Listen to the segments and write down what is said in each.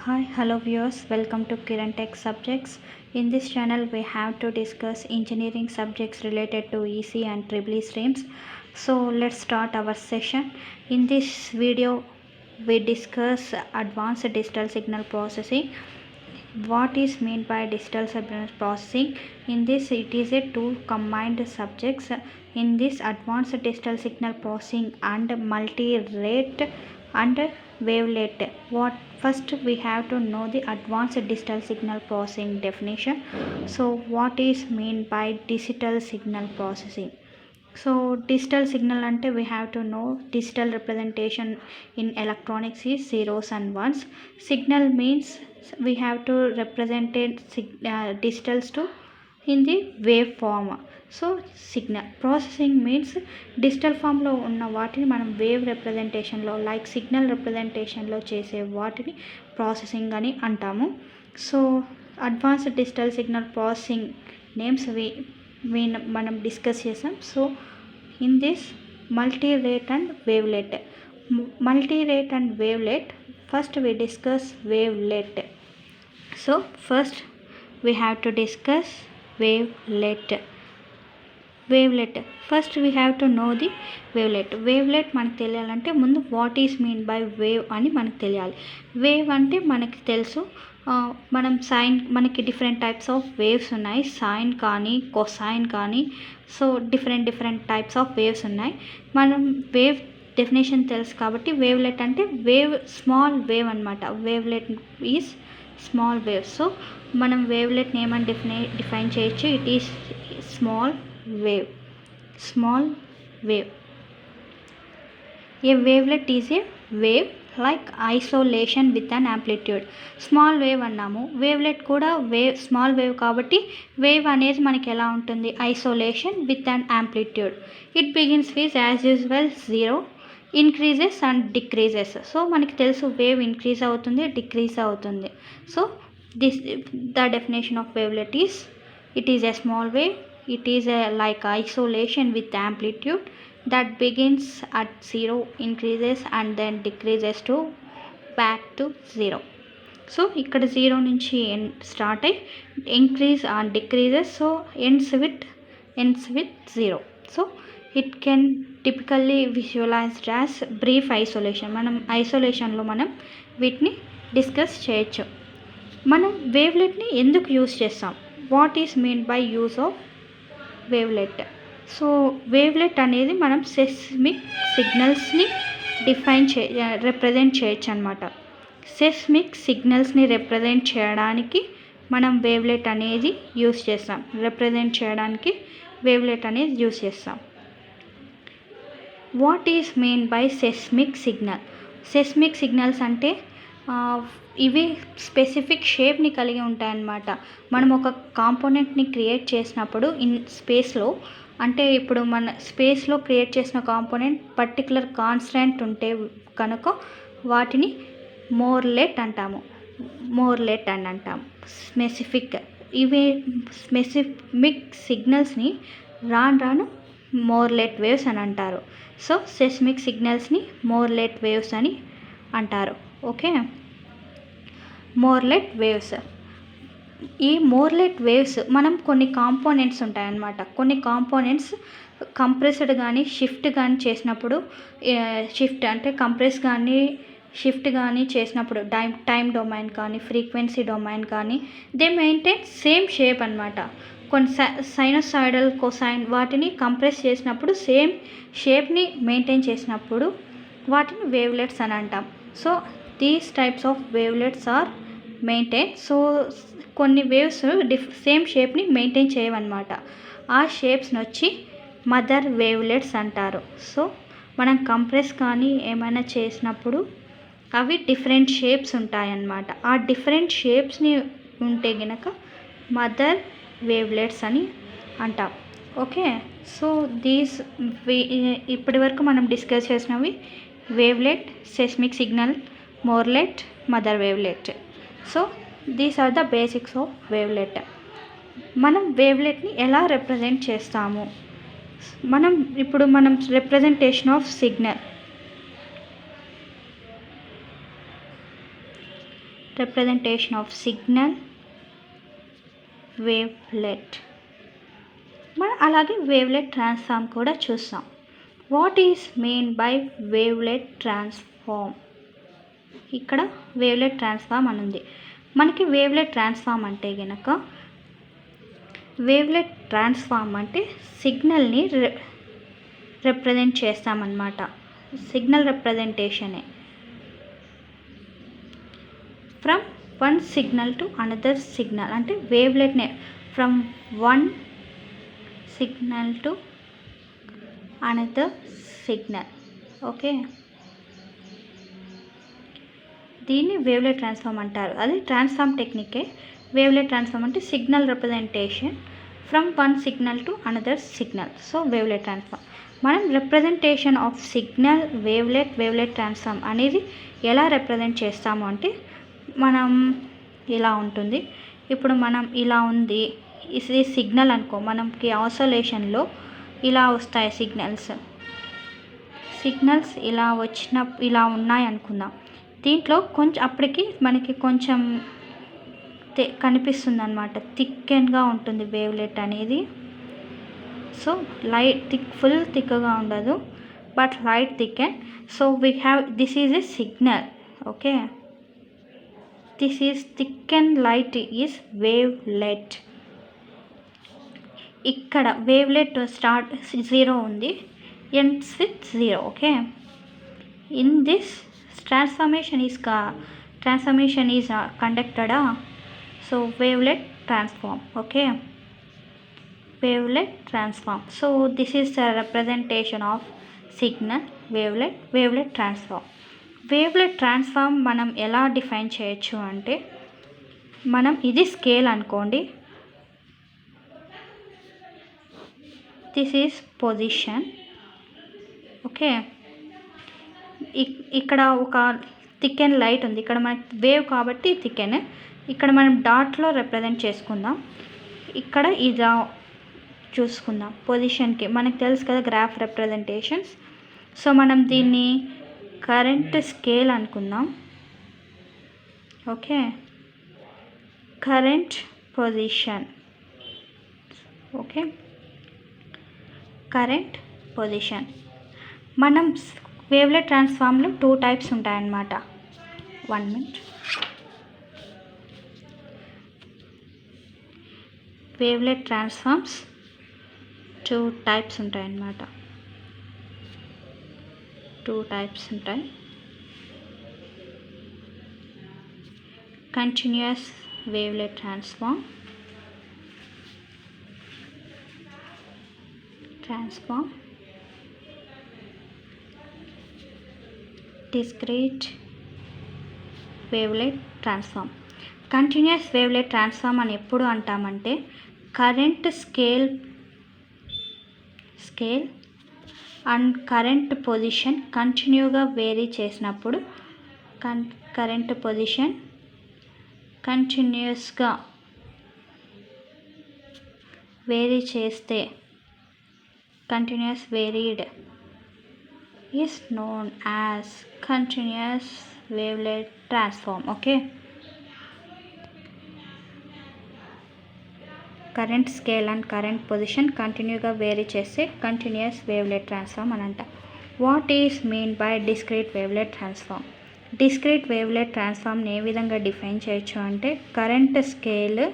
Hi, hello viewers, welcome to Kiran Tech Subjects. In this channel, we have to discuss engineering subjects related to EC and EEE streams. So let's start our session. In this video, we discuss advanced digital signal processing. What is meant by digital signal processing? In this, it is a two combined subjects. In this, advanced digital signal processing and multi-rate and wavelet. What first we have to know the advanced digital signal processing definition. So what is meant by digital signal processing? So digital signal ante we have to know digital representation in electronics is zeros and ones. Signal means we have to represent digitals to in the wave form. So signal processing means digital ఫామ్లో ఉన్న వాటిని మనం wave రిప్రజెంటేషన్లో like signal రిప్రజెంటేషన్లో చేసే వాటిని processing అని అంటాము. So advanced digital signal processing names మనం discuss చేసాం. So in this multi rate and wavelet. Multi rate and wavelet, first we discuss wavelet. So first we have to discuss wavelet. First we have to know the wavelet మనకు తెలియాలంటే ముందు what is mean by wave అని మనకు తెలియాలి. Wave అంటే మనకి తెలుసు, మనం మనకి డిఫరెంట్ టైప్స్ ఆఫ్ వేవ్స్ ఉన్నాయి, సైన్ కానీ కొసైన్ కానీ. So different types of waves ఉన్నాయి. మనం వేవ్ డెఫినేషన్ తెలుసు కాబట్టి వేవ్లెట్ అంటే వేవ్ స్మాల్ వేవ్ అనమాట. Wavelet is small wave. So మనం వేవ్లెట్ని ఏమని డిఫైన్ చేయొచ్చు, it is small wave. A wavelet is a wave like isolation with an amplitude. Small wave అన్నాము, వేవ్లెట్ కూడా స్మాల్ వేవ్ కాబట్టి వేవ్ అనేది మనకి ఎలా ఉంటుంది, isolation with an amplitude. It begins with as usual zero, increases and decreases. So మనకి తెలుసు wave increase అవుతుంది, డిక్రీజ్ అవుతుంది. So the definition of wavelet is it is a small wave. It is like isolation with amplitude that begins at zero, increases and then decreases to back to zero. So ఇక్కడ zero నుంచి start అయ్యి increase and decreases, so ends with zero. So it can typically visualised as brief isolation. మనం ఐసోలేషన్లో మనం వీటిని discuss చేయొచ్చు. మనం వేవ్లెట్ని ఎందుకు use చేస్తాం, what is mean by use of wavelet. So wavelet అనేది మనం సెస్మిక్ సిగ్నల్స్ని రిప్రజెంట్ చేయొచ్చు అనమాట. సెస్మిక్ సిగ్నల్స్ని రిప్రజెంట్ చేయడానికి మనం వేవ్లెట్ అనేది యూస్ చేస్తాం. రిప్రజెంట్ చేయడానికి వేవ్లెట్ అనేది యూస్ చేస్తాం. What is mean by seismic signal? Seismic signals అంటే ఇవి స్పెసిఫిక్ షేప్ని కలిగి ఉంటాయన్నమాట. మనం ఒక కాంపోనెంట్ని క్రియేట్ చేసినప్పుడు ఇన్ స్పేస్లో, అంటే ఇప్పుడు మన స్పేస్లో క్రియేట్ చేసిన కాంపోనెంట్ పర్టికులర్ కాన్స్టెంట్ ఉంటే కనుక వాటిని మోర్లెట్ అంటాము. ఇవి స్పెసిఫిక్ సిగ్నల్స్ని రాను మోర్లెట్ వేవ్స్ అని అంటారు. సో సెస్మిక్ సిగ్నల్స్ని మోర్లెట్ వేవ్స్ అని అంటారు. Okay, Morlet waves. ఈ మోర్లెట్ వేవ్స్ మనం కొన్ని కాంపోనెంట్స్ ఉంటాయన్నమాట. కొన్ని కాంపోనెంట్స్ కంప్రెస్డ్ కానీ షిఫ్ట్ కానీ చేసినప్పుడు, షిఫ్ట్ అంటే కంప్రెస్ కానీ షిఫ్ట్ కానీ చేసినప్పుడు టైం డొమైన్ కానీ ఫ్రీక్వెన్సీ డొమైన్ కానీ దే మెయింటైన్ సేమ్ షేప్ అనమాట. కొన్ని సైనోసాయిడల్ కొసైన్ వాటిని కంప్రెస్ చేసినప్పుడు సేమ్ షేప్ని మెయింటైన్ చేసినప్పుడు వాటిని వేవ్లెట్స్ అని అంటాం. So these types of wavelets are maintain. So కొన్ని వేవ్స్ సేమ్ షేప్ని మెయింటైన్ చేయవన్నమాట. ఆ షేప్స్ని వచ్చి మదర్ వేవ్లెట్స్ అంటారు. సో మనం కంప్రెస్ కానీ ఏమైనా చేసినప్పుడు అవి డిఫరెంట్ షేప్స్ ఉంటాయన్నమాట. ఆ డిఫరెంట్ షేప్స్ని ఉంటే గనక మదర్ వేవ్లెట్స్ అని అంటాం. ఓకే, సో ఇప్పటి వరకు మనం డిస్కస్ చేసినవి wavelet, seismic signal, Morlet, mother wavelet. So these are the basics of wavelet. మనం వేవ్లెట్ని ఎలా రిప్రజెంట్ చేస్తాము, మనం representation of signal. representation of signal wavelet. మనం అలాగే వేవ్లెట్ ట్రాన్స్ఫార్మ్ కూడా చూస్తాం. What is mean by wavelet transform? ఇక్కడ వేవ్లెట్ ట్రాన్స్ఫార్మ్ అని ఉంది. మనకి వేవ్లెట్ ట్రాన్స్ఫార్మ్ అంటే గనక వేవ్లెట్ ట్రాన్స్ఫార్మ్ అంటే సిగ్నల్ని రిప్రజెంట్ చేస్తామన్నమాట. సిగ్నల్ రిప్రజెంటేషనే from one signal to another signal. అంటే వేవ్లెట్నే from one signal to another signal. Okay, దీన్ని వేవ్లెట్ ట్రాన్స్ఫార్మ్ అంటారు. అది ట్రాన్స్ఫార్మ్ టెక్నికే. వేవ్లెట్ ట్రాన్స్ఫార్మ్ అంటే signal representation from one signal to another signal. So wavelet transform. మనం representation of signal wavelet transform అనేది ఎలా రిప్రజెంట్ చేస్తాము అంటే మనం ఇలా ఉంటుంది. ఇప్పుడు మనం ఇలా ఉంది, ఇది సిగ్నల్ అనుకో. మనకి ఆసోలేషన్లో ఇలా వస్తాయి సిగ్నల్స్ ఇలా ఉన్నాయి అనుకుందాం. దీంట్లో కొంచెం అప్పటికి మనకి కొంచెం కనిపిస్తుంది అనమాట. థిక్కెన్గా ఉంటుంది వేవ్లెట్ అనేది. సో ఫుల్ థిక్గా ఉండదు, but light thicken. So we have this is a signal. Okay, this is thicken light is wavelet. ఇక్కడ వేవ్లెట్ స్టార్ట్ 0 ఉంది, ends with 0. Okay, in this transformation is conducted. So wavelet transform. Okay, wavelet transform. So this is a representation of signal wavelet transform. Wavelet transform మనం ఎలా define చేయొచ్చు అంటే, మనం ఇది scale అనుకోండి. This is position. Okay, ఇక్కడ ఒక thicken light ఉంది. ఇక్కడ మనకి వేవ్ కాబట్టి థికెన్. ఇక్కడ మనం డాట్లో రిప్రజెంట్ చేసుకుందాం. ఇక్కడ ఇది చూసుకుందాం పొజిషన్కి. మనకు తెలుసు కదా గ్రాఫ్ రిప్రజెంటేషన్స్. సో మనం దీన్ని కరెంట్ స్కేల్ అనుకుందాం. Okay, current position. Okay, current position. మనం వేవ్లెట్ ట్రాన్స్ఫార్మ్లో 2 టైప్స్ ఉంటాయన్నమాట. 1 minute. వేవ్లెట్ ట్రాన్స్ఫార్మ్స్ 2 టైప్స్ ఉంటాయన్నమాట. 2 టైప్స్ ఉంటాయి. Continuous wavelet transform, discrete wavelet transform. Continuous wavelet transform అని ఎప్పుడు అంటామంటే, current scale and current position కంటిన్యూగా వేరీ చేసినప్పుడు, కరెంట్ పొజిషన్ కంటిన్యూస్గా వేరీ చేస్తే, continuous varied is known as continuous wavelet transform. Okay, current scale and current position కంటిన్యూగా vary చేస్తే continuous wavelet transform అని అంట. What is mean by discrete wavelet transform? Discrete wavelet ట్రాన్స్ఫార్మ్ని ఏ విధంగా డిఫైన్ చేయొచ్చు అంటే, కరెంట్ స్కేల్,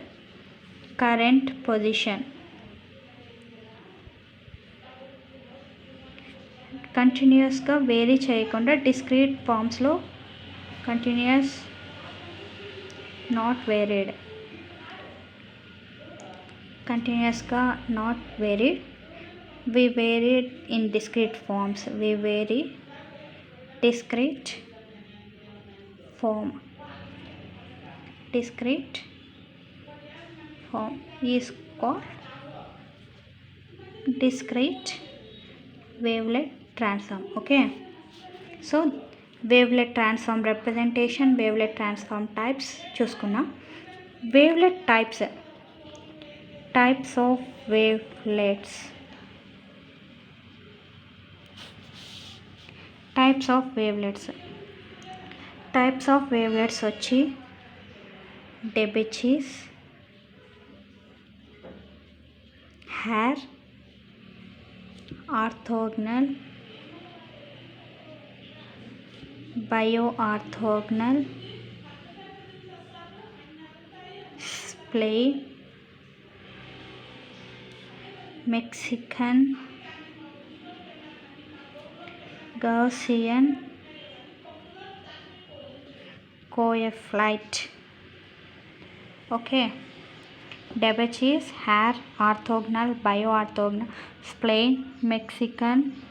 కరెంట్ పొజిషన్ కంటిన్యూస్గా వేరీ చేయకుండా డిస్క్రీట్ ఫామ్స్లో, కంటిన్యూస్ నాట్ వేరీడ్, కంటిన్యూస్గా not varied. we varied in discrete forms. We vary discrete form. Discrete form is called discrete wavelet transform. Okay, so wavelet transform representation, wavelet transform types చూసుకున్నాం. wavelet types of wavelets. types of wavelets వచ్చి debouches, hair, orthogonal, bioorthogonal, spline, Mexican, Gaussian, coefficient. Okay, debouches, hair, orthogonal, bioorthogonal, spline, Mexican,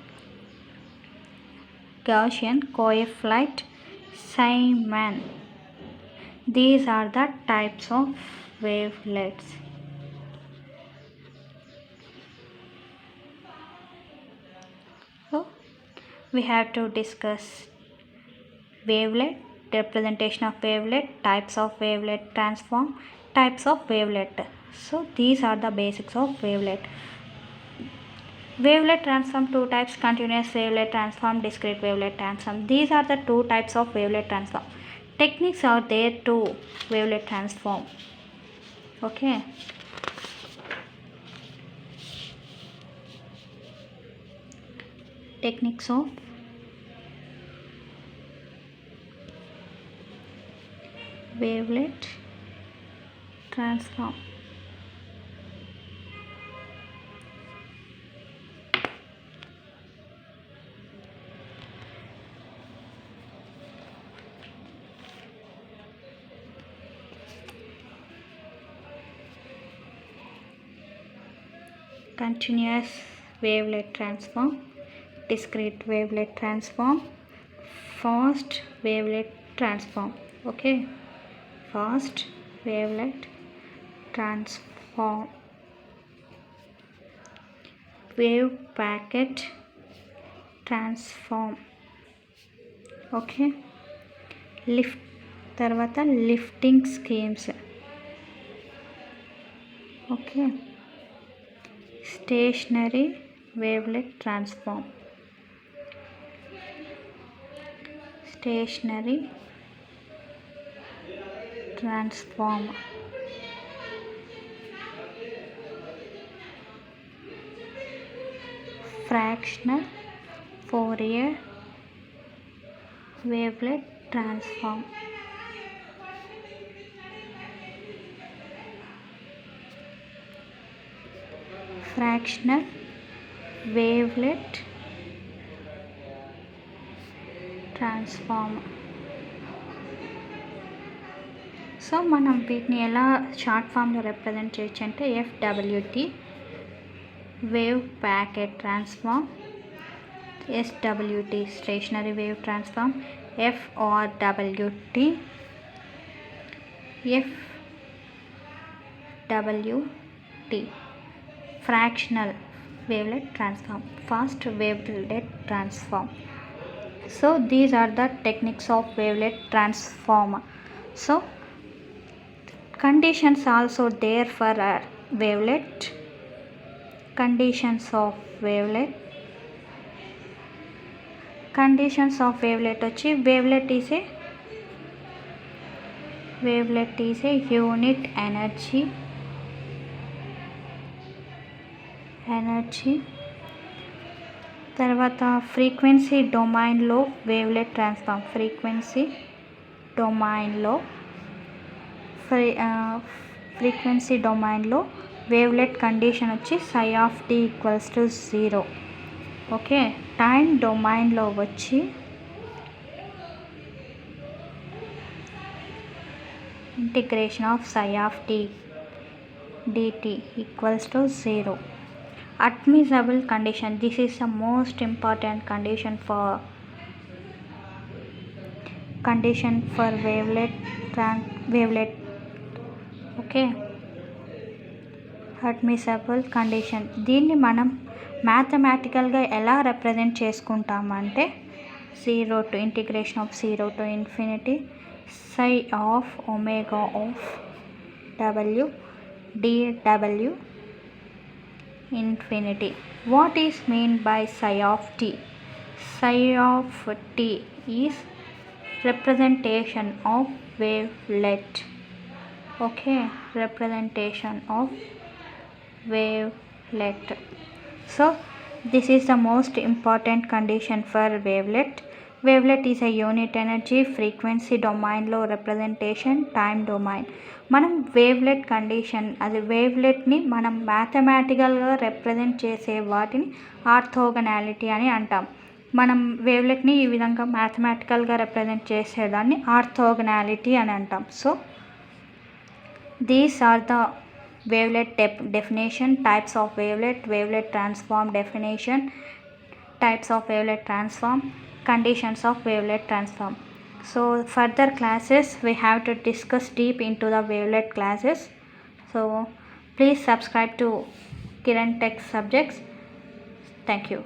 Gaussian, coefficient, Simon. These are the types of wavelets. So we have to discuss wavelet, representation of wavelet, types of wavelet transform, types of wavelet. So these are the basics of wavelet. Wavelet transform two types: continuous wavelet transform, discrete wavelet transform. These are the two types of wavelet transform. Techniques are there to wavelet transform. Okay. Techniques of wavelet transform. Continuous wavelet transform, discrete wavelet transform, fast wavelet transform. Okay, fast wavelet transform, wave packet transform. Okay, lift తర్వాత lifting schemes. Okay, stationary wavelet transform, stationary transform, fractional Fourier wavelet transform, fractional wavelet transform. So మనం వీటిని ఎలా short ఫామ్లో represent చేయొచ్చు అంటే FWT wave packet transform, SWT stationary wave transform, FRWT FWT fractional wavelet transform, fast wavelet transform. So these are the techniques of wavelet transform. So conditions also there for a wavelet. Conditions of wavelet, conditions of wavelet వచ్చి wavelet is a unit energy తర్వాత frequency డొమైన్లో wavelet transform, frequency డొమైన్లో frequency డొమైన్లో wavelet condition వచ్చి psi of t equals to 0. Okay, time డొమైన్లో వచ్చి integration of psi of t dt equals to 0. Admissible condition, this is the most important condition for wavelet. Okay, admissible condition. దీన్ని మనం మ్యాథమెటికల్గా ఎలా represent చేసుకుంటామంటే 0 to integration of 0 to infinity psi of omega of w dw infinity. What is mean by psi of t? Psi of t is representation of wavelet. Okay, representation of wavelet. So this is the most important condition for wavelet. Wavelet is a unit energy frequency డొమైన్లో representation time domain. మనం wavelet condition అది వేవ్లెట్ని మనం మ్యాథమెటికల్గా represent చేసే వాటిని ఆర్థోగనాలిటీ అని అంటాం. మనం వేవ్లెట్ని ఈ విధంగా మ్యాథమెటికల్గా రిప్రజెంట్ చేసేదాన్ని ఆర్థోగనాలిటీ అని అంటాం. So these are the wavelet definition, types of wavelet, wavelet transform definition, types of wavelet transform, conditions of wavelet transform. So further classes we have to discuss deep into the wavelet classes. So please subscribe to Kiran Tech Subjects. Thank you.